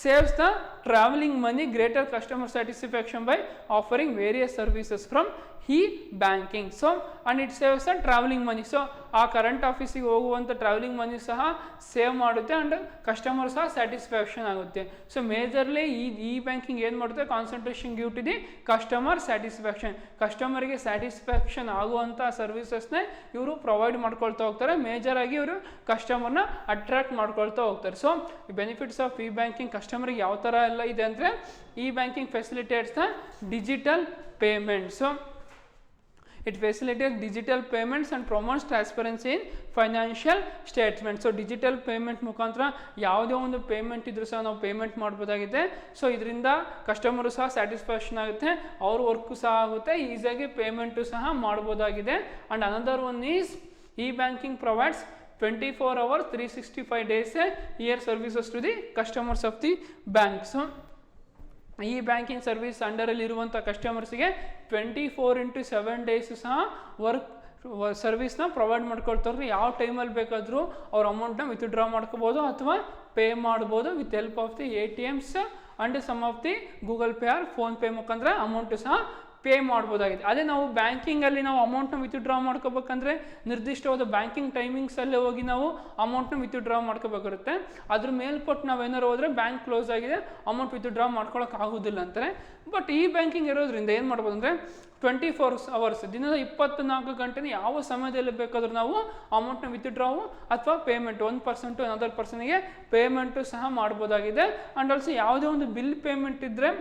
saves the traveling money, greater customer satisfaction by offering various services from e-banking. So and it saves the traveling money. So ಆ current ಆಫೀಸಿಗೆ ಹೋಗುವಂಥ travelling money ಸಹ save ಮಾಡುತ್ತೆ and customer ಸಹ satisfaction ಆಗುತ್ತೆ. So majorly ಈ banking ಏನು ಮಾಡುತ್ತೆ, concentration give to the customer satisfaction. ಕಸ್ಟಮರ್ಗೆ ಸ್ಯಾಟಿಸ್ಫ್ಯಾಕ್ಷನ್ ಆಗುವಂಥ ಸರ್ವಿಸಸ್ನೇ ಇವರು ಪ್ರೊವೈಡ್ ಮಾಡ್ಕೊಳ್ತಾ ಹೋಗ್ತಾರೆ. ಮೇಜರ್ ಆಗಿ ಇವರು ಕಸ್ಟಮರ್ನ ಅಟ್ರಾಕ್ಟ್ ಮಾಡ್ಕೊಳ್ತಾ ಹೋಗ್ತಾರೆ. So benefits of e banking ಕಸ್ಟಮರ್ಗೆ ಯಾವ ಥರ ಎಲ್ಲ ಇದೆ ಅಂದರೆ, e banking facilitates the digital payments. It facilitates digital payments and promotes transparency in financial statements. So digital payment ಮುಖಾಂತರ ಯಾವುದೇ ಒಂದು ಪೇಮೆಂಟ್ ಇದ್ರೂ ಸಹ ನಾವು ಪೇಮೆಂಟ್ ಮಾಡ್ಬೋದಾಗಿದೆ. ಸೊ ಇದರಿಂದ ಕಸ್ಟಮರು ಸಹ ಸ್ಯಾಟಿಸ್ಫ್ಯಾಕ್ಷನ್ ಆಗುತ್ತೆ, ಅವ್ರ ವರ್ಕು ಸಹ ಆಗುತ್ತೆ, ಈಸಿಯಾಗಿ ಪೇಮೆಂಟು ಸಹ ಮಾಡ್ಬೋದಾಗಿದೆ. And another one is e banking provides 24 hours 365 days year services to the customers of the bank. So ಈ ಬ್ಯಾಂಕಿಂಗ್ ಸರ್ವಿಸ್ ಅಂಡರಲ್ಲಿ ಇರುವಂಥ ಕಸ್ಟಮರ್ಸ್ಗೆ 24/7 ಡೇಸ್ ಸಹ ಸರ್ವಿಸ್ನ ಪ್ರೊವೈಡ್ ಮಾಡ್ಕೊಳ್ತಾರೆ. ಯಾವ ಟೈಮಲ್ಲಿ ಬೇಕಾದರೂ ಅವ್ರ ಅಮೌಂಟ್ನ ವಿತ್ಡ್ರಾ ಮಾಡ್ಕೋಬೋದು ಅಥವಾ ಪೇ ಮಾಡ್ಬೋದು with help of the ATMs and some of the Google Pay or PhonePe ಮುಖಾಂತರ ಅಮೌಂಟು ಸಹ ಪೇ ಮಾಡ್ಬೋದಾಗಿದೆ. ಅದೇ ನಾವು ಬ್ಯಾಂಕಿಂಗಲ್ಲಿ ನಾವು ಅಮೌಂಟ್ನ ವಿತ್ಡ್ರಾ ಮಾಡ್ಕೋಬೇಕಂದ್ರೆ ನಿರ್ದಿಷ್ಟವಾದ ಬ್ಯಾಂಕಿಂಗ್ ಟೈಮಿಂಗ್ಸಲ್ಲೇ ಹೋಗಿ ನಾವು ಅಮೌಂಟ್ನ ವಿತ್ಡ್ರಾ ಮಾಡ್ಕೋಬೇಕಾಗುತ್ತೆ. ಅದ್ರ ಮೇಲ್ಪಟ್ಟು ನಾವು ಏನಾರು ಹೋದರೆ ಬ್ಯಾಂಕ್ ಕ್ಲೋಸ್ ಆಗಿದೆ, ಅಮೌಂಟ್ ವಿತ್ಡ್ರಾ ಮಾಡ್ಕೊಳಕ್ಕೆ ಆಗೋದಿಲ್ಲ ಅಂತಾರೆ. ಬಟ್ ಈ ಬ್ಯಾಂಕಿಂಗ್ ಇರೋದ್ರಿಂದ ಏನು ಮಾಡ್ಬೋದು ಅಂದರೆ 24 hours ದಿನದ 24 ಗಂಟೆ ಯಾವ ಸಮಯದಲ್ಲಿ ಬೇಕಾದರೂ ನಾವು ಅಮೌಂಟ್ನ ವಿತ್ಡ್ರಾವು ಅಥವಾ ಪೇಮೆಂಟ್ 1% ಅನದರ್ ಪರ್ಸನ್ಗೆ ಪೇಮೆಂಟು ಸಹ ಮಾಡ್ಬೋದಾಗಿದೆ. ಆ್ಯಂಡ್ ಆಲ್ಸೋ ಯಾವುದೇ ಒಂದು ಬಿಲ್ ಪೇಮೆಂಟ್ ಇದ್ದರೆ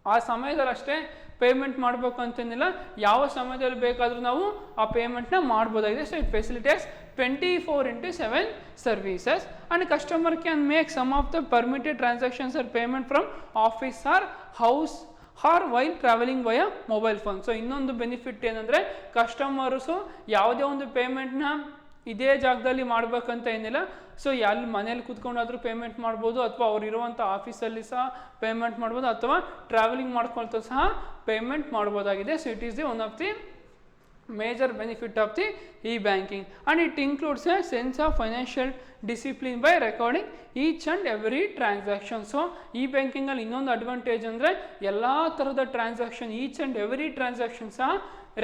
ಆ ಸಮಯದಲ್ಲಿ ಅಷ್ಟೇ ಪೇಮೆಂಟ್ ಮಾಡಬೇಕು ಅಂತೇನಿಲ್ಲ, ಯಾವ ಸಮಯದಲ್ಲಿ ಬೇಕಾದರೂ ನಾವು ಆ ಪೇಮೆಂಟ್ನ ಮಾಡ್ಬೋದಾಗಿದೆ. So it facilitates 24/7 services and customer can make some of the permitted transactions or payment from office or house or while traveling via mobile phone. So ಇನ್ನೊಂದು ಬೆನಿಫಿಟ್ ಏನಂದರೆ, ಕಸ್ಟಮರ್ಸು ಯಾವುದೇ ಒಂದು ಪೇಮೆಂಟ್ನ ಇದೇ ಜಾಗದಲ್ಲಿ ಮಾಡಬೇಕಂತ ಏನಿಲ್ಲ. ಸೊ ಅಲ್ಲಿ ಮನೇಲಿ ಕೂತ್ಕೊಂಡಾದರೂ ಪೇಮೆಂಟ್ ಮಾಡ್ಬೋದು, ಅಥವಾ ಅವ್ರು ಇರುವಂಥ ಆಫೀಸಲ್ಲಿ ಸಹ ಪೇಮೆಂಟ್ ಮಾಡ್ಬೋದು, ಅಥವಾ ಟ್ರಾವೆಲಿಂಗ್ ಮಾಡ್ಕೊಳ್ತಾ ಸಹ ಪೇಮೆಂಟ್ ಮಾಡ್ಬೋದಾಗಿದೆ. So it is the one of the major benefit of the e-banking, and it includes a sense of financial discipline by recording each and every transaction. So e-banking ಅಲ್ಲಿ ಇನ್ನೊಂದು advantage ಅಂದರೆ ಎಲ್ಲ ಥರದ transaction, each and every transaction ಸಹ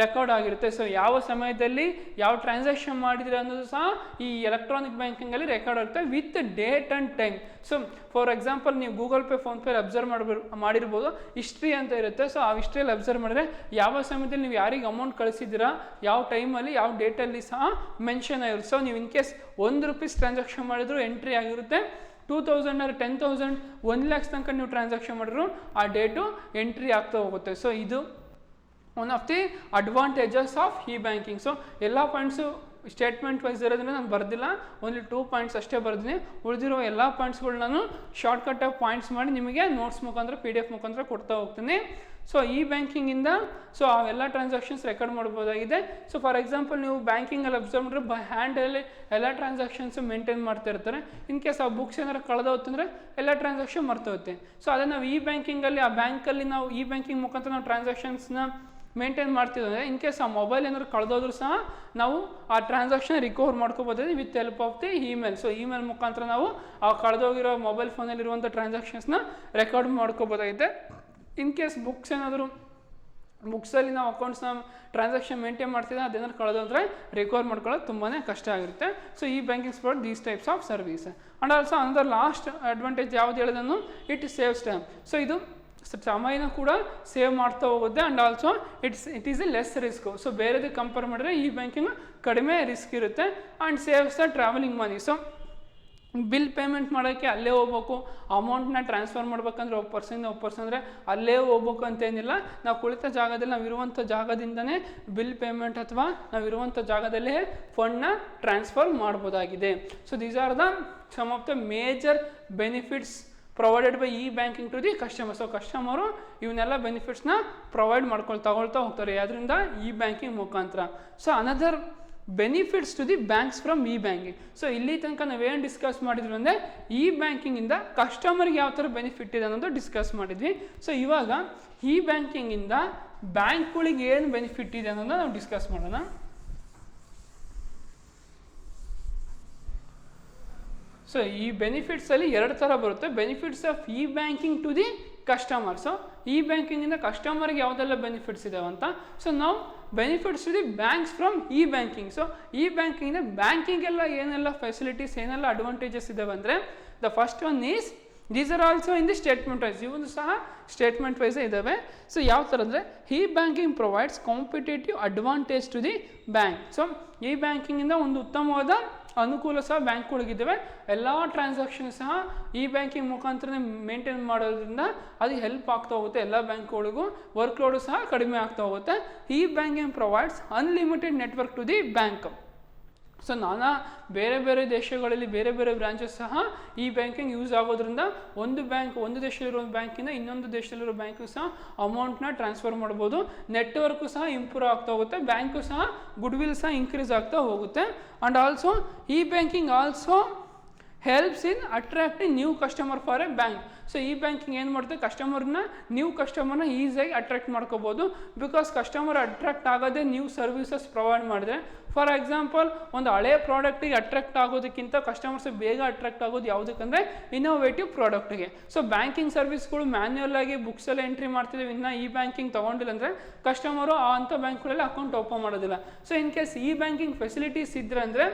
record ಆಗಿರುತ್ತೆ. So ಯಾವ ಸಮಯದಲ್ಲಿ ಯಾವ ಟ್ರಾನ್ಸಾಕ್ಷನ್ ಮಾಡಿದ್ರೆ ಅನ್ನೋದು ಸಹ ಈ ಎಲೆಕ್ಟ್ರಾನಿಕ್ ಬ್ಯಾಂಕಿಂಗಲ್ಲಿ ರೆಕಾರ್ಡ್ ಆಗುತ್ತೆ with date and time. So for example ನೀವು ಗೂಗಲ್ ಪೇ ಫೋನ್ಪೇ ಅಬ್ಸರ್ವ್ ಮಾಡಿರ್ಬೋದು, ಹಿಸ್ಟ್ರಿ ಅಂತ ಇರುತ್ತೆ. ಸೊ ಆ ಹಿಸ್ಟ್ರಿಯಲ್ಲಿ ಅಬ್ಸರ್ವ್ ಮಾಡಿದ್ರೆ ಯಾವ ಸಮಯದಲ್ಲಿ ನೀವು ಯಾರಿಗೆ ಅಮೌಂಟ್ ಕಳಿಸಿದ್ದೀರಾ, ಯಾವ ಟೈಮಲ್ಲಿ ಯಾವ ಡೇಟಲ್ಲಿ ಸಹ ಮೆನ್ಷನ್ ಆಗಿರುತ್ತೆ. ಸೊ ನೀವು ಇನ್ ಕೇಸ್ ₹1 ಟ್ರಾನ್ಸಾಕ್ಷನ್ ಮಾಡಿದ್ರು ಎಂಟ್ರಿ ಆಗಿರುತ್ತೆ, 2000 or 10,000 1 lakhs ತನಕ ನೀವು ಟ್ರಾನ್ಸಾಕ್ಷನ್ ಮಾಡಿದ್ರು ಆ ಡೇಟು ಎಂಟ್ರಿ ಆಗ್ತಾ ಹೋಗುತ್ತೆ. ಸೊ ಇದು one of the advantages of e banking. So ಎಲ್ಲ ಪಾಯಿಂಟ್ಸು ಸ್ಟೇಟ್ಮೆಂಟ್ ವೈಸ್ ಇರೋದ್ರಿಂದ ನಾನು ಬರ್ದಿಲ್ಲ, ಓನ್ಲಿ 2 ಪಾಯಿಂಟ್ಸ್ ಅಷ್ಟೇ ಬರ್ತೀನಿ. ಉಳಿದಿರೋ ಎಲ್ಲ ಪಾಯಿಂಟ್ಸ್ಗಳು ನಾನು ಶಾರ್ಟ್ಕಟಾಗಿ ಪಾಯಿಂಟ್ಸ್ ಮಾಡಿ ನಿಮಗೆ ನೋಟ್ಸ್ ಮುಖಾಂತರ PDF ಮುಖಾಂತರ ಕೊಡ್ತಾ ಹೋಗ್ತೀನಿ. ಸೊ ಈ ಬ್ಯಾಂಕಿಂಗಿಂದ ಸೊ ಅವೆಲ್ಲ ಟ್ರಾನ್ಸಾಕ್ಷನ್ಸ್ ರೆಕಾರ್ಡ್ ಮಾಡ್ಬೋದಾಗಿದೆ. ಸೊ ಫಾರ್ ಎಕ್ಸಾಂಪಲ್ ನೀವು ಬ್ಯಾಂಕಿಂಗಲ್ಲಿ ಅಬ್ಸರ್ವ್ ಮಾಡಿದ್ರೆ ಬೈ ಹ್ಯಾಂಡಲ್ಲಿ ಎಲ್ಲ ಟ್ರಾನ್ಸಾಕ್ಷನ್ಸ್ ಮೇಂಟೈನ್ ಮಾಡ್ತಾ ಇರ್ತಾರೆ. ಇನ್ ಕೇಸ್ ಆ ಬುಕ್ಸ್ ಏನಾರು ಕಳೆದೋಗ್ತಂದರೆ ಎಲ್ಲ ಟ್ರಾನ್ಸಾಕ್ಷನ್ ಮರ್ತೋಗುತ್ತೆ. ಸೊ ಅದೇ ನಾವು ಈ ಬ್ಯಾಂಕಿಂಗಲ್ಲಿ ಆ ಬ್ಯಾಂಕಲ್ಲಿ ನಾವು ಈ ಬ್ಯಾಂಕಿಂಗ್ ಮುಖಾಂತರ ನಾವು ಟ್ರಾನ್ಸಾಕ್ಷನ್ಸ್ನ ಮೇಂಟೈನ್ ಮಾಡ್ತಿದ್ದರೆ ಇನ್ ಕೇಸ್ ಆ ಮೊಬೈಲ್ ಏನಾದ್ರು ಕಳೆದೋದ್ರೂ ಸಹ ನಾವು ಆ ಟ್ರಾನ್ಸಾಕ್ಷನ್ ರಿಕವರ್ ಮಾಡ್ಕೋಬೋದಾಗಿದೆ with help of the email. So email ಮುಖಾಂತರ ನಾವು ಆ ಕಳೆದೋಗಿರೋ ಮೊಬೈಲ್ ಫೋನಲ್ಲಿರುವಂಥ ಟ್ರಾನ್ಸಾಕ್ಷನ್ಸ್ನ ರೆಕಾರ್ಡ್ ಮಾಡ್ಕೋಬೋದಾಗಿದೆ. ಇನ್ ಕೇಸ್ ಬುಕ್ಸಲ್ಲಿ ನಾವು ಅಕೌಂಟ್ಸ್ನ ಟ್ರಾನ್ಸಾಕ್ಷನ್ ಮೇಂಟೈನ್ ಮಾಡ್ತಿದ್ದೆ ಅದೇನಾದ್ರು ಕಳೆದೋದ್ರೆ ರಿಕವರ್ ಮಾಡ್ಕೊಳ್ಳೋದು ತುಂಬಾ ಕಷ್ಟ ಆಗಿರುತ್ತೆ. ಸೊ ಈ banking sport these types of service. And also ಅಂದರ್ ಲಾಸ್ಟ್ ಅಡ್ವಾಂಟೇಜ್ ಯಾವ್ದು ಹೇಳಿದನು, ಇಟ್ ಸೇವ್ಸ್ ಟೈಮ್. ಸೊ ಇದು ಸಮಯನ ಕೂಡ ಸೇವ್ ಮಾಡ್ತಾ ಹೋಗುತ್ತೆ. And also it is a less risk. So ಬೇರೆದಕ್ಕೆ ಕಂಪೇರ್ ಮಾಡಿದ್ರೆ ಈ ಬ್ಯಾಂಕಿಂಗ್ ಕಡಿಮೆ ರಿಸ್ಕ್ ಇರುತ್ತೆ. And saves the travelling money. So bill payment ಮಾಡೋಕ್ಕೆ ಅಲ್ಲೇ ಹೋಗ್ಬೇಕು, ಅಮೌಂಟ್ನ ಟ್ರಾನ್ಸ್ಫರ್ ಮಾಡ್ಬೇಕಂದ್ರೆ ಒಬ್ಬ ಅಂದರೆ ಅಲ್ಲೇ ಹೋಗ್ಬೇಕು ಅಂತೇನಿಲ್ಲ. ನಾವು ಕುಳಿತ ಜಾಗದಲ್ಲಿ ನಾವಿರುವಂಥ ಜಾಗದಿಂದನೇ ಬಿಲ್ ಪೇಮೆಂಟ್ ಅಥವಾ ನಾವಿರುವಂಥ ಜಾಗದಲ್ಲೇ ಫಂಡ್ನ ಟ್ರಾನ್ಸ್ಫರ್ ಮಾಡ್ಬೋದಾಗಿದೆ. So these are the some of the major benefits provided by e banking to the customer. So customer ಇವನ್ನೆಲ್ಲ ಬೆನಿಫಿಟ್ಸ್ನ ಪ್ರೊವೈಡ್ ತಗೊಳ್ತಾ ಹೋಗ್ತಾರೆ ಅದರಿಂದ ಇ ಬ್ಯಾಂಕಿಂಗ್ ಮುಖಾಂತರ. So another benefits to the banks from e banking. So ಇಲ್ಲಿ ತನಕ ನಾವೇನು discuss ಮಾಡಿದ್ವಿ ಅಂದರೆ ಇ ಬ್ಯಾಂಕಿಂಗಿಂದ ಕಸ್ಟಮರ್ಗೆ ಯಾವ ಥರ ಬೆನಿಫಿಟ್ ಇದೆ ಅನ್ನೋದು ಡಿಸ್ಕಸ್ ಮಾಡಿದ್ವಿ. ಸೊ ಇವಾಗ ಇ ಬ್ಯಾಂಕಿಂಗಿಂದ ಬ್ಯಾಂಕ್ಗಳಿಗೆ ಏನು ಬೆನಿಫಿಟ್ ಇದೆ ಅನ್ನೋದನ್ನ ನಾವು ಡಿಸ್ಕಸ್ ಮಾಡೋಣ. ಸೊ ಈ ಬೆನಿಫಿಟ್ಸಲ್ಲಿ ಎರಡು ಥರ ಬರುತ್ತೆ. Benefits of e banking to the customer. So e ಬ್ಯಾಂಕಿಂಗಿಂದ ಕಸ್ಟಮರ್ಗೆ ಯಾವುದೆಲ್ಲ ಬೆನಿಫಿಟ್ಸ್ ಇದಾವೆ ಅಂತ. ಸೊ ನಾವು benefits to the banks from e banking. So e ಬ್ಯಾಂಕಿಂಗಿಂದ ಬ್ಯಾಂಕಿಂಗೆಲ್ಲ ಏನೆಲ್ಲ ಫೆಸಿಲಿಟೀಸ್ ಏನೆಲ್ಲ ಅಡ್ವಾಂಟೇಜಸ್ ಇದಾವೆ ಅಂದರೆ, the first one is these are also in the statement wise. ಇವನು ಸಹ ಸ್ಟೇಟ್ಮೆಂಟ್ ವೈಸೇ ಇದ್ದಾವೆ. ಸೊ ಯಾವ ಥರ ಅಂದರೆ, e banking provides competitive advantage to the bank. So e ಬ್ಯಾಂಕಿಂಗಿಂದ ಒಂದು ಉತ್ತಮವಾದ ಅನುಕೂಲ ಸಹ ಬ್ಯಾಂಕ್ಗಳಿಗಿದ್ದಾವೆ. ಎಲ್ಲ ಟ್ರಾನ್ಸಾಕ್ಷನ್ ಸಹ ಇ ಬ್ಯಾಂಕಿಂಗ್ ಮುಖಾಂತರನೇ ಮೇಂಟೈನ್ ಮಾಡೋದ್ರಿಂದ ಅದು ಹೆಲ್ಪ್ ಆಗ್ತಾ ಹೋಗುತ್ತೆ. ಎಲ್ಲ ಬ್ಯಾಂಕ್ಗಳಿಗೂ ವರ್ಕ್ ಲೋಡು ಸಹ ಕಡಿಮೆ ಆಗ್ತಾ ಹೋಗುತ್ತೆ. E banking provides unlimited network to the bank. So ನಾನಾ ಬೇರೆ ಬೇರೆ ದೇಶಗಳಲ್ಲಿ ಬೇರೆ ಬೇರೆ ಬ್ರಾಂಚಸ್ ಸಹ ಈ ಬ್ಯಾಂಕಿಂಗ್ ಯೂಸ್ ಆಗೋದ್ರಿಂದ ಒಂದು ದೇಶದಲ್ಲಿರೋ ಬ್ಯಾಂಕಿಂದ ಇನ್ನೊಂದು ದೇಶದಲ್ಲಿರೋ ಬ್ಯಾಂಕಿಗೆ ಸಹ ಅಮೌಂಟ್ನ ಟ್ರಾನ್ಸ್ಫರ್ ಮಾಡ್ಬೋದು. ನೆಟ್ವರ್ಕು ಸಹ ಇಂಪ್ರೂವ್ ಆಗ್ತಾ ಹೋಗುತ್ತೆ. ಬ್ಯಾಂಕು ಸಹ ಗುಡ್ ವಿಲ್ ಸಹ ಇನ್ಕ್ರೀಸ್ ಆಗ್ತಾ ಹೋಗುತ್ತೆ. And also E banking also helps in attracting new customer for a bank. So ಈ ಬ್ಯಾಂಕಿಂಗ್ ಏನು ಮಾಡುತ್ತೆ, ನ್ಯೂ ಕಸ್ಟಮರ್ನ ಈಸಿಯಾಗಿ ಅಟ್ರಾಕ್ಟ್ ಮಾಡ್ಕೋಬೋದು. ಬಿಕಾಸ್ ಕಸ್ಟಮರ್ ಅಟ್ರಾಕ್ಟ್ ಆಗೋದೇ ನ್ಯೂ ಸರ್ವಿಸಸ್ ಪ್ರೊವೈಡ್ ಮಾಡಿದ್ರೆ. ಫಾರ್ ಎಕ್ಸಾಂಪಲ್, ಒಂದು ಹಳೆ ಪ್ರಾಡಕ್ಟಿಗೆ ಅಟ್ರಾಕ್ಟ್ ಆಗೋದಕ್ಕಿಂತ ಕಸ್ಟಮರ್ಸ್ ಬೇಗ ಅಟ್ರಾಕ್ಟ್ ಆಗೋದು ಯಾವುದಕ್ಕಂದರೆ ಇನ್ನೋವೇಟಿವ್ ಪ್ರಾಡಕ್ಟಿಗೆ. ಸೊ ಬ್ಯಾಂಕಿಂಗ್ ಸರ್ವಿಸ್ಗಳು ಮ್ಯಾನ್ಯುಯಲ್ ಆಗಿ ಬುಕ್ಸಲ್ಲಿ ಎಂಟ್ರಿ ಮಾಡ್ತಿದ್ದೀವಿ, ಇನ್ನು ಇ ಬ್ಯಾಂಕಿಂಗ್ ತೊಗೊಂಡಿಲ್ಲ ಅಂದರೆ ಕಸ್ಟಮರು ಅಂಥ ಬ್ಯಾಂಕ್ಗಳಲ್ಲಿ ಅಕೌಂಟ್ ಓಪನ್ ಮಾಡೋದಿಲ್ಲ. So in case E banking facilities ಇದ್ರೆ ಅಂದರೆ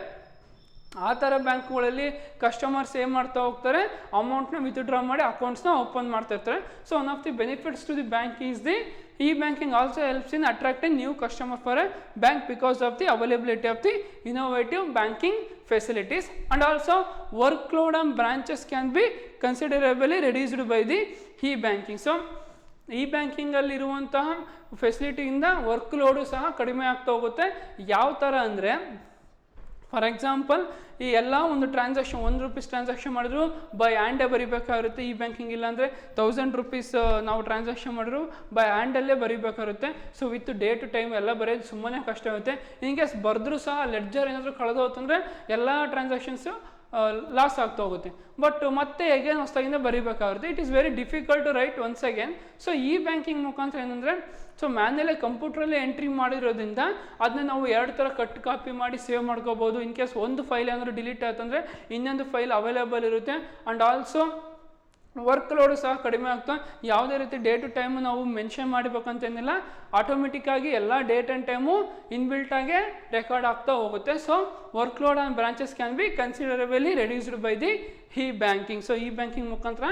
ಆ ಥರ ಬ್ಯಾಂಕ್ಗಳಲ್ಲಿ ಕಸ್ಟಮರ್ಸ್ ಏನು ಮಾಡ್ತಾ ಹೋಗ್ತಾರೆ, ಅಮೌಂಟ್ನ ವಿತ್ಡ್ರಾ ಮಾಡಿ ಅಕೌಂಟ್ಸ್ನ ಓಪನ್ ಮಾಡ್ತಾ ಇರ್ತಾರೆ. So one of the benefits to the bank is the e banking also helps in attracting new customer for a bank because of the availability of the innovative banking facilities. And also workload on branches can be considerably reduced by the e-banking. So e-banking ಅಲ್ಲಿರುವಂತಹ ಫೆಸಿಲಿಟಿಯಿಂದ work load ಸಹ ಕಡಿಮೆ ಆಗ್ತಾ ಹೋಗುತ್ತೆ. ಯಾವ ಥರ ಅಂದರೆ, for example, ಈ ಎಲ್ಲ ಒಂದು ಟ್ರಾನ್ಸಾಕ್ಷನ್ ₹1 ಟ್ರಾನ್ಸಾಕ್ಷನ್ ಮಾಡಿದ್ರು ಬೈ ಹ್ಯಾಂಡೇ ಬರಿಬೇಕಾಗಿರುತ್ತೆ. ಇ ಬ್ಯಾಂಕಿಂಗ್ ಇಲ್ಲಾಂದರೆ ₹1000 ನಾವು ಟ್ರಾನ್ಸಾಕ್ಷನ್ ಮಾಡಿದ್ರು ಬೈ ಹ್ಯಾಂಡಲ್ಲೇ ಬರಿಬೇಕಾಗುತ್ತೆ. So with day to time ಎಲ್ಲ ಬರೆಯೋದು ಸುಮ್ಮನೆ ಕಷ್ಟ ಆಗುತ್ತೆ. ಇನ್ ಕೇಸ್ ಬರೆದ್ರೂ ಸಹ ಲೆಡ್ಜರ್ ಏನಾದರೂ ಕಳೆದೋತಂದರೆ ಎಲ್ಲ ಟ್ರಾನ್ಸಾಕ್ಷನ್ಸು ಲಾಸ್ ಆಗ್ತಾ ಹೋಗುತ್ತೆ. ಬಟ್ ಮತ್ತೆ ಅಗೇನ್ ಹೊಸದಾಗಿಂದ ಬರೀಬೇಕಾಗುತ್ತೆ. It is very difficult to write once again. So e banking ಮುಖಾಂತರ ಏನಂದರೆ, ಸೊ ಮ್ಯಾನ್ಯಲ್ಲೇ ಕಂಪ್ಯೂಟ್ರಲ್ಲೇ ಎಂಟ್ರಿ ಮಾಡಿರೋದ್ರಿಂದ ಅದನ್ನ ನಾವು 2 ಥರ ಕಟ್ ಕಾಪಿ ಮಾಡಿ ಸೇವ್ ಮಾಡ್ಕೋಬೋದು. ಇನ್ ಕೇಸ್ ಒಂದು ಫೈಲ್ ಏನಾದರೂ ಡಿಲೀಟ್ ಆಯ್ತಂದರೆ ಇನ್ನೊಂದು ಫೈಲ್ ಅವೈಲೇಬಲ್ ಇರುತ್ತೆ. ಆ್ಯಂಡ್ ಆಲ್ಸೋ ವರ್ಕ್ ಲೋಡು ಸಹ ಕಡಿಮೆ ಆಗ್ತಾ, ಯಾವುದೇ ರೀತಿ ಡೇ ಟು ಟೈಮು ನಾವು ಮೆನ್ಷನ್ ಮಾಡಬೇಕಂತೇನಿಲ್ಲ, ಆಟೋಮೆಟಿಕ್ಕಾಗಿ ಎಲ್ಲ ಡೇಟ್ ಆ್ಯಂಡ್ ಟೈಮು ಇನ್ಬಿಲ್ಟಾಗೆ ರೆಕಾರ್ಡ್ ಆಗ್ತಾ ಹೋಗುತ್ತೆ. So work load on branches can be ಕನ್ಸಿಡರಬಲಿ reduced by the e banking. So e banking ಮುಖಾಂತರ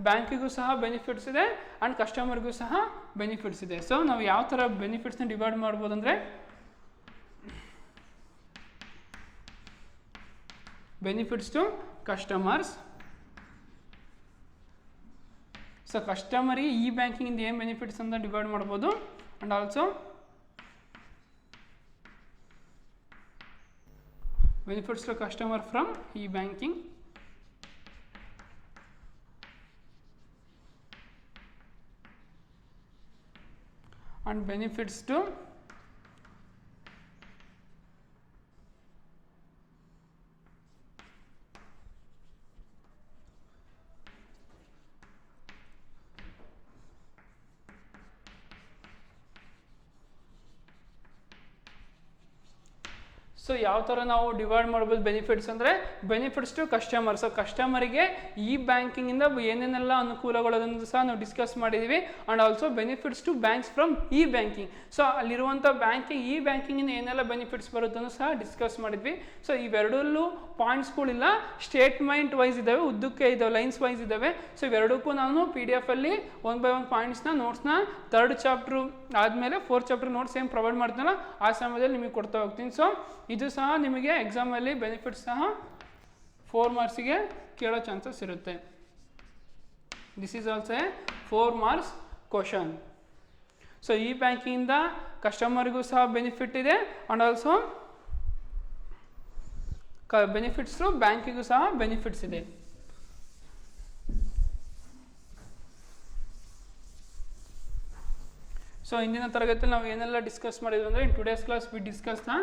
ಬ್ಯಾಂಕಿಗೂ ಸಹ ಬೆನಿಫಿಟ್ಸ್ ಇದೆ ಆ್ಯಂಡ್ ಕಸ್ಟಮರ್ಗೂ ಸಹ ಬೆನಿಫಿಟ್ಸ್ ಇದೆ. ಸೊ ನಾವು ಯಾವ ಥರ ಬೆನಿಫಿಟ್ಸ್ನ ಡಿವೈಡ್ ಮಾಡ್ಬೋದು ಅಂದರೆ, ಬೆನಿಫಿಟ್ಸ್ ಟು ಕಸ್ಟಮರ್ಸ್. ಸೊ ಕಸ್ಟಮರಿಗೆ ಇ ಬ್ಯಾಂಕಿಂಗಿಂದ ಏನು ಬೆನಿಫಿಟ್ಸ್ ಅಂತ ಡಿವೈಡ್ ಮಾಡ್ಬೋದು. And also benefits to customer from e banking. And benefits to so ಯಾವ ಥರ ನಾವು ಡಿವೈಡ್ ಮಾಡ್ಬೋದು ಬೆನಿಫಿಟ್ಸ್ ಅಂದರೆ, ಬೆನಿಫಿಟ್ಸ್ ಟು ಕಸ್ಟಮರ್. ಸೊ ಕಸ್ಟಮರಿಗೆ ಇ ಬ್ಯಾಂಕಿಂಗಿಂದ ಏನೇನೆಲ್ಲ ಅನುಕೂಲಗಳು ಅದನ್ನು ಸಹ ನಾವು ಡಿಸ್ಕಸ್ ಮಾಡಿದ್ದೀವಿ. And also benefits to banks from e banking. So ಅಲ್ಲಿರುವಂಥ ಈ ಬ್ಯಾಂಕಿಂಗಿಂದ ಏನೆಲ್ಲ ಬೆನಿಫಿಟ್ಸ್ ಬರುತ್ತನ್ನು ಸಹ ಡಿಸ್ಕಸ್ ಮಾಡಿದ್ವಿ. ಸೊ ಇವೆರಡಲ್ಲೂ ಪಾಯಿಂಟ್ಸ್ಗಳಿಲ್ಲ, ಸ್ಟೇಟ್ಮೆಂಟ್ ವೈಸ್ ಇದ್ದಾವೆ, ಉದ್ದಕ್ಕೆ ಇದ್ದಾವೆ, ಲೈನ್ಸ್ ವೈಸ್ ಇದ್ದಾವೆ. ಸೊ ಇವೆರಡಕ್ಕೂ ನಾನು PDF ಅಲ್ಲಿ 1 by 1 ಪಾಯಿಂಟ್ಸ್ನ ನೋಟ್ಸ್ನ 3rd ಚಾಪ್ಟ್ರು ಆದಮೇಲೆ 4th ಚಾಪ್ಟರ್ ನೋಟ್ಸ್ ಏನು ಪ್ರೊವೈಡ್ ಮಾಡ್ತೀನಲ್ಲ ಆ ಸಮಯದಲ್ಲಿ ನಿಮಗೆ ಕೊಡ್ತಾ ಹೋಗ್ತೀನಿ. ಸೊ ಇದು ಸಹ ನಿಮಗೆ ಎಕ್ಸಾಮಲ್ಲಿ ಬೆನಿಫಿಟ್ಸ್ ಸಹ 4 ಮಾರ್ಕ್ಸಿಗೆ ಕೇಳೋ ಚಾನ್ಸಸ್ ಇರುತ್ತೆ. This is also A 4 marks question. So ಈ ಬ್ಯಾಂಕಿಂದ ಕಸ್ಟಮರ್ಗೂ ಸಹ ಬೆನಿಫಿಟ್ ಇದೆ ಆ್ಯಂಡ್ ಆಲ್ಸೋ ಬೆನಿಫಿಟ್ಸು ಬ್ಯಾಂಕಿಗೂ ಸಹ ಬೆನಿಫಿಟ್ಸ್ ಇದೆ. ಸೊ ಇಂದಿನ ತರಗತಿಯಲ್ಲಿ ನಾವು ಏನೆಲ್ಲ ಡಿಸ್ಕಸ್ ಮಾಡಿದ್ವಿ ಅಂದರೆ, ಇನ್ today's class we discuss the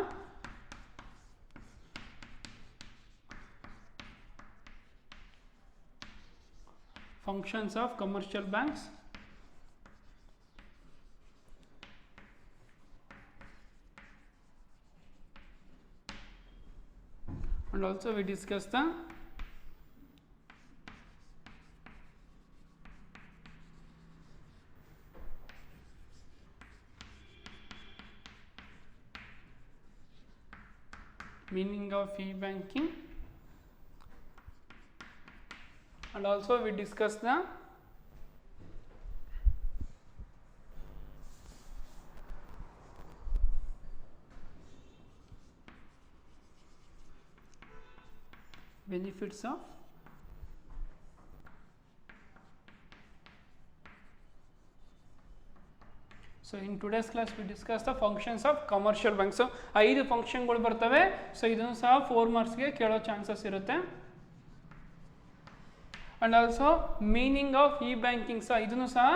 functions of commercial banks, and also we discussed the meaning of e-banking, and also we discuss the benefits of so in today's class we discuss the functions of commercial bank. So 5 ಫಂಕ್ಷನ್ಗಳು ಬರ್ತವೆ. So ಇದನ್ನು ಸಹ 4 ಮಾರ್ಕ್ಸ್ಗೆ ಕೇಳೋ chances ಇರುತ್ತೆ. And also meaning of e banking ಸಹ ಇದನ್ನು ಸಹ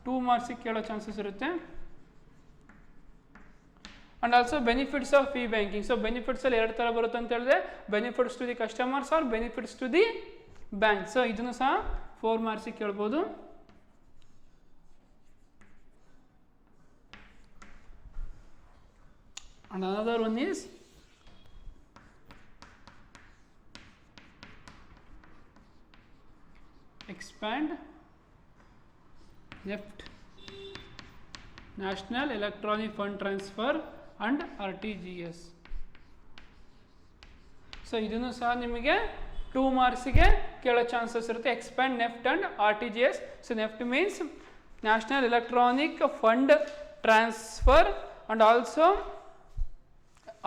2 ಮಾರ್ಕ್ಸಿಗೆ ಕೇಳೋ ಚಾನ್ಸಸ್ ಇರುತ್ತೆ. And also benefits of e banking. So benefits ಅಲ್ಲಿ 2 ಥರ ಬರುತ್ತೆ ಅಂತ ಹೇಳಿದ್ರೆ, benefits to the customers or benefits to the bank. So ಇದನ್ನು ಸಹ 4 ಮಾರ್ಕ್ಸಿಗೆ ಕೇಳ್ಬೋದು. And another one is expand NEFT, National Electronic Fund Transfer and RTGS. So ಇದನ್ನು ಸಹ ನಿಮಗೆ 2 ಮಾರ್ಕ್ಸಿಗೆ ಕೇಳೋ ಚಾನ್ಸಸ್ ಇರುತ್ತೆ. Expand NEFT and RTGS. So NEFT means national electronic fund transfer and also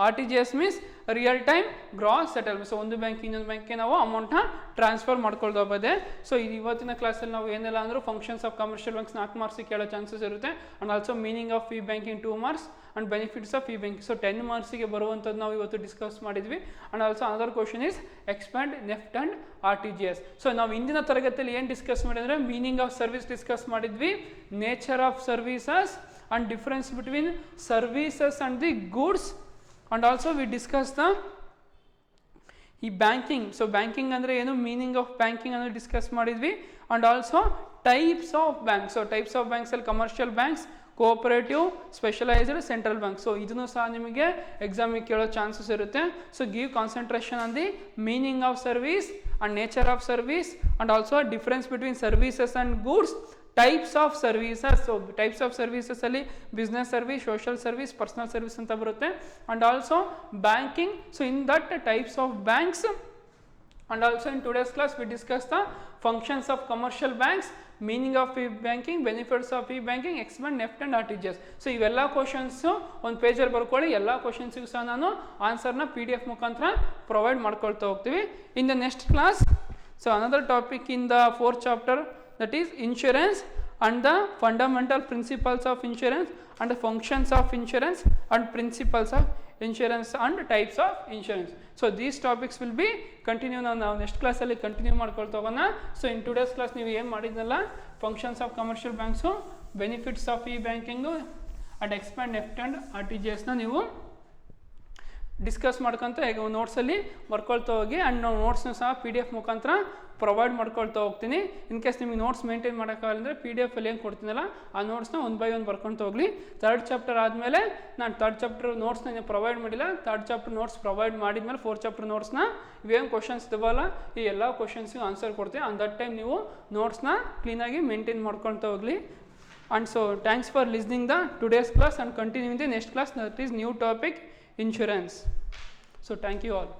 RTGS means real time gross settlement. So ಒಂದು bank ಇನ್ನೊಂದು ಬ್ಯಾಂಕ್ಗೆ ನಾವು ಅಮೌಂಟ್ನ ಟ್ರಾನ್ಸ್ಫರ್ ಮಾಡ್ಕೊಳ್ಬೋದೆ. ಸೊ ಇವತ್ತಿನ ಕ್ಲಾಸಲ್ಲಿ ನಾವು ಏನೆಲ್ಲ ಅಂದರೂ ಫಂಕ್ಷನ್ಸ್ ಆಫ್ ಕಮರ್ಷಿಯಲ್ ಬ್ಯಾಂಕ್ಸ್ 4 ಮಾರ್ಕ್ಸಿಗೆ ಕೇಳೋ ಚಾನ್ಸಸ್ ಇರುತ್ತೆ. And also meaning of e banking 2 marks and benefits of e banking. So 10 ಮಾರ್ಕ್ಸಿಗೆ ಬರುವಂಥದ್ದು ನಾವು ಇವತ್ತು ಡಿಸ್ಕಸ್ ಮಾಡಿದ್ವಿ. And also another question is expand NEFT and RTGS. So ನಾವು ಇಂದಿನ ತರಗತಿಯಲ್ಲಿ ಏನು ಡಿಸ್ಕಸ್ ಮಾಡಿದ್ರೆ, ಮೀನಿಂಗ್ ಆಫ್ ಸರ್ವಿಸ್ ಡಿಸ್ಕಸ್ ಮಾಡಿದ್ವಿ, nature of services and difference between services and the goods. And also we discussed the banking. So banking andre enu, meaning of banking anu discuss madidvi. And also types of banks. So types of banks ಅಲ್ಲಿ commercial banks, cooperative, specialized, central bank. So ಇದನ್ನು ಸಹ ನಿಮಗೆ ಎಕ್ಸಾಮಿಗೆ ಕೇಳೋ chances ಇರುತ್ತೆ. So give concentration on the meaning of service and nature of service and also difference between services and goods, types of services. So types of services ಅಲ್ಲಿ business service, social service, personal service ಅಂತ ಬರುತ್ತೆ. And also banking. So in that types of banks. And also in today's class we discuss the functions of commercial banks, meaning of e-banking, benefits of e-banking, expand NEFT and RTGS. So ಇವೆಲ್ಲ questions ಒಂದು ಪೇಜಲ್ಲಿ ಬರ್ಕೊಳ್ಳಿ. ಎಲ್ಲ ಕ್ವಶನ್ಸಿಗೂ ಸಹ ನಾನು ಆನ್ಸರ್ನ PDF ಮುಖಾಂತರ provide ಮಾಡ್ಕೊಳ್ತಾ ಹೋಗ್ತೀವಿ. In the next class, so another topic in the 4th chapter, that is insurance and the fundamental principles of insurance and the functions of insurance and principles of insurance and types of insurance. So these topics will be continue. ನಾವು next ಕ್ಲಾಸಲ್ಲಿ continue ಮಾಡ್ಕೊಳ್ತಾ ಹೋಗೋಣ. So in today's class ನೀವು ಏನು ಮಾಡಿದ್ನಲ್ಲ, functions of commercial banks, benefits of e banking and expand NEFT and RTGSನ ನೀವು discuss ಮಾಡ್ಕೊತ ಈಗ ನೋಟ್ಸಲ್ಲಿ ಬರ್ಕೊಳ್ತಾ ಹೋಗಿ. ಆ್ಯಂಡ್ ನಾವು ನೋಟ್ಸ್ನ ಸಹ PDF ಮುಖಾಂತರ ಪ್ರೊವೈಡ್ ಮಾಡ್ಕೊಳ್ತಾ ಹೋಗ್ತೀನಿ. ಇನ್ ಕೇಸ್ ನಿಮಗೆ ನೋಟ್ಸ್ ಮೇಂಟೈನ್ ಮಾಡೋಕ್ಕಾಗಂದರೆ PDF ಅಲ್ಲಿ ಏನು ಕೊಡ್ತೀನಲ್ಲ ಆ ನೋಟ್ಸ್ನ 1 by 1 ಬರ್ಕೊಳ್ತಾ ಹೋಗಲಿ. 3rd chapter ಆದಮೇಲೆ ನಾನು 3rd chapter ನೋಟ್ಸ್ನ ಪ್ರೊವೈಡ್ ಮಾಡಿಲ್ಲ. 3rd chapter ನೋಟ್ಸ್ ಪ್ರೊವೈಡ್ ಮಾಡಿದ್ಮೇಲೆ 4th chapter ನೋಟ್ಸ್ನ ಇವೇನು ಕ್ವಶನ್ಸ್ ಇದಾವಲ್ಲ ಈ ಎಲ್ಲ ಕ್ವಶನ್ಸ್ಗೆ ಆನ್ಸರ್ ಕೊಡ್ತೀನಿ. ಆನ್ ದಟ್ ಟೈಮ್ ನೀವು ನೋಟ್ಸ್ನ ಕ್ಲೀನಾಗಿ ಮೇಂಟೈನ್ ಮಾಡ್ಕೊಳ್ತಾ ಹೋಗಲಿ. And so thanks for listening the today's class and continuing the next class, that is new topic, insurance. So thank you all.